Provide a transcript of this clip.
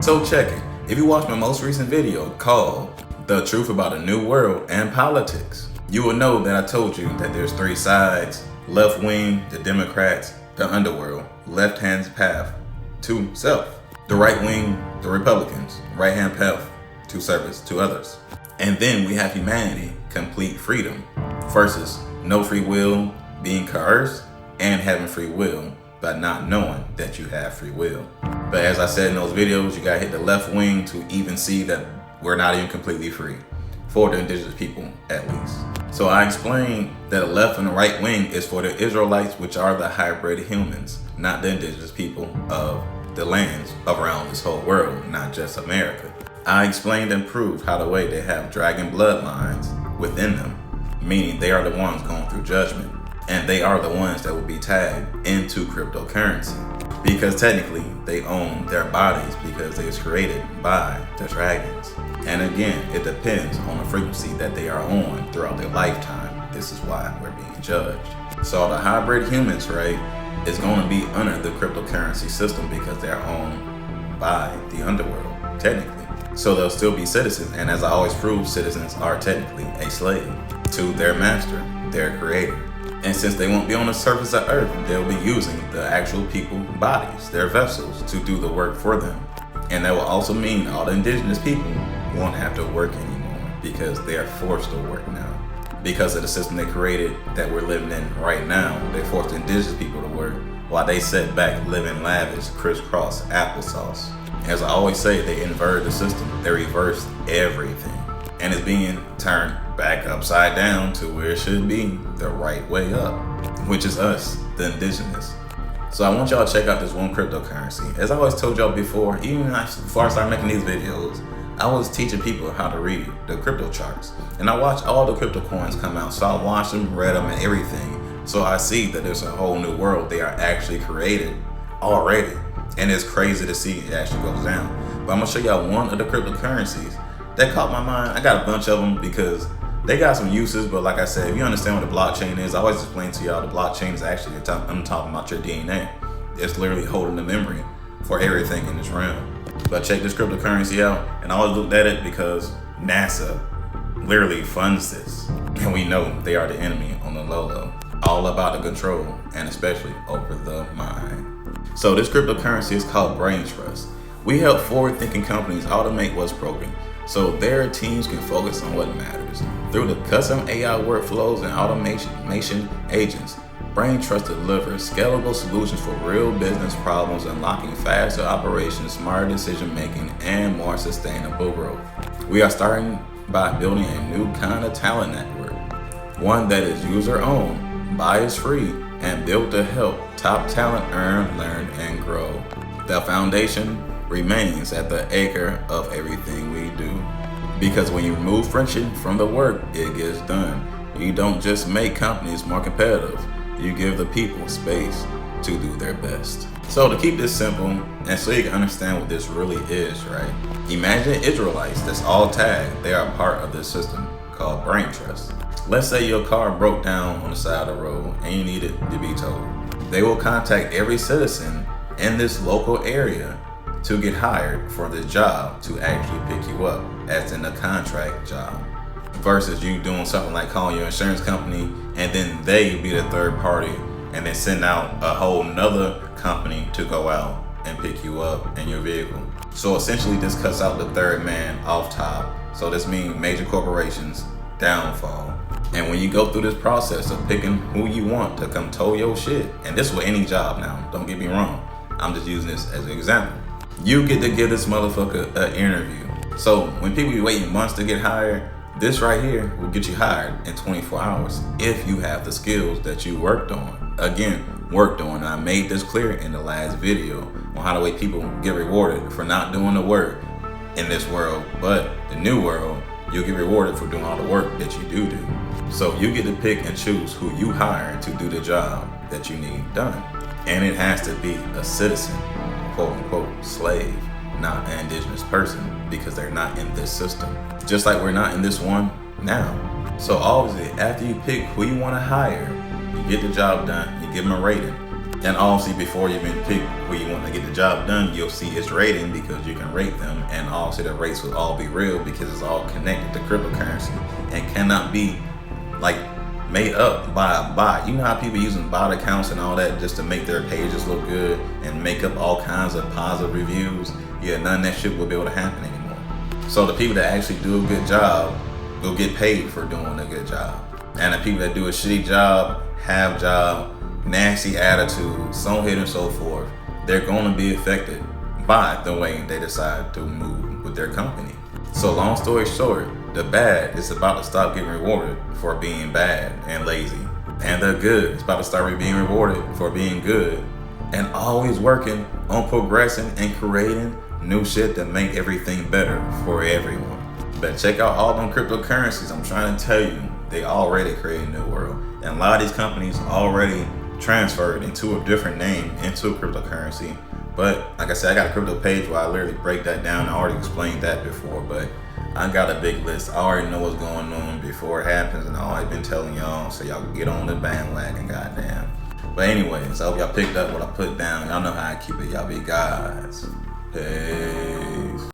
So check it. If you watched my most recent video called The Truth About a New World and Politics, you will know that I told you that there's three sides: left wing, the Democrats, the underworld, left hand's path to self. The right wing, the Republicans, right hand path to service to others. And then we have humanity, complete freedom, versus no free will, being coerced, and having free will by not knowing that you have free will. But as I said in those videos, you gotta hit the left wing to even see that we're not even completely free, for the indigenous people at least. So I explained that the left and the right wing is for the Israelites, which are the hybrid humans, not the indigenous people of the lands around this whole world, not just America. I explained and proved how the way they have dragon bloodlines within them, meaning they are the ones going through judgment, and they are the ones that will be tagged into cryptocurrency, because technically they own their bodies because they was created by the dragons. And again, it depends on the frequency that they are on throughout their lifetime. This is why we're being judged. So the hybrid humans, right, is going to be under the cryptocurrency system because they're owned by the underworld, technically. So they'll still be citizens, and as I always prove, citizens are technically a slave to their master, their creator. And since they won't be on the surface of Earth, they'll be using the actual people's bodies, their vessels, to do the work for them. And that will also mean all the indigenous people won't have to work anymore because they are forced to work now. Because of the system they created that we're living in right now, they forced the indigenous people to work while they sit back living lavish, crisscross applesauce. As I always say, they inverted the system. They reversed everything. And it's being turned back upside down to where it should be, the right way up, which is us, the indigenous. So I want y'all to check out this one cryptocurrency. As I always told y'all before, even before I started making these videos, I was teaching people how to read the crypto charts. And I watched all the crypto coins come out. So I watched them, read them, and everything. So I see that there's a whole new world they are actually created already. And it's crazy to see it actually goes down. But I'm gonna show y'all one of the cryptocurrencies that caught my mind. I got a bunch of them because they got some uses, but like I said, if you understand what the blockchain is, I always explain to y'all the blockchain is actually, I'm talking about your DNA. It's literally holding the memory for everything in this realm. But check this cryptocurrency out, and I always looked at it because NASA literally funds this. And we know they are the enemy on the low. All about the control, and especially over the mind. So this cryptocurrency is called Braintrust. We help forward-thinking companies automate what's broken, so their teams can focus on what matters. Through the custom AI workflows and automation agents, Braintrust delivers scalable solutions for real business problems, unlocking faster operations, smarter decision-making, and more sustainable growth. We are starting by building a new kind of talent network, one that is user-owned, bias-free, and built to help top talent earn, learn, and grow. The foundation remains at the acre of everything we do. Because when you remove friction from the work, it gets done. You don't just make companies more competitive, you give the people space to do their best. So to keep this simple, and so you can understand what this really is, right? Imagine Israelites that's all tagged. They are part of this system called Braintrust. Let's say your car broke down on the side of the road and you needed to be towed. They will contact every citizen in this local area to get hired for this job to actually pick you up, as in a contract job, versus you doing something like calling your insurance company and then they be the third party and then send out a whole nother company to go out and pick you up in your vehicle. So essentially this cuts out the third man off top. So this means major corporations downfall. And when you go through this process of picking who you want to come tow your shit, and this with any job now, don't get me wrong, I'm just using this as an example. You get to give this motherfucker an interview. So when people be waiting months to get hired, this right here will get you hired in 24 hours if you have the skills that you worked on. Again, worked on. And I made this clear in the last video on how the way people get rewarded for not doing the work in this world, but the new world, you'll get rewarded for doing all the work that you do. So you get to pick and choose who you hire to do the job that you need done. And it has to be a citizen, quote unquote, slave, not an indigenous person, because they're not in this system. Just like we're not in this one now. So obviously, after you pick who you want to hire, you get the job done, you give them a rating. And obviously, before you even pick where you want to get the job done, you'll see its rating because you can rate them. And obviously, the rates will all be real because it's all connected to cryptocurrency and cannot be like made up by a bot. You know how people using bot accounts and all that just to make their pages look good and make up all kinds of positive reviews? Yeah, none of that shit will be able to happen anymore. So the people that actually do a good job will get paid for doing a good job. And the people that do a shitty job, have job, nasty attitude, so on and so forth, they're going to be affected by the way they decide to move with their company. So long story short, the bad is about to stop getting rewarded for being bad and lazy. And the good is about to start being rewarded for being good and always working on progressing and creating new shit that make everything better for everyone. But check out all them cryptocurrencies. I'm trying to tell you, they already created a new world. And a lot of these companies already transferred into a different name into a cryptocurrency. But like I said, I got a crypto page where I literally break that down. I already explained that before, but I got a big list. I already know what's going on before it happens, and I've been telling y'all, so y'all can get on the bandwagon, goddamn. But anyways, I hope y'all picked up what I put down. Y'all know how I keep it. Y'all be guys. Peace.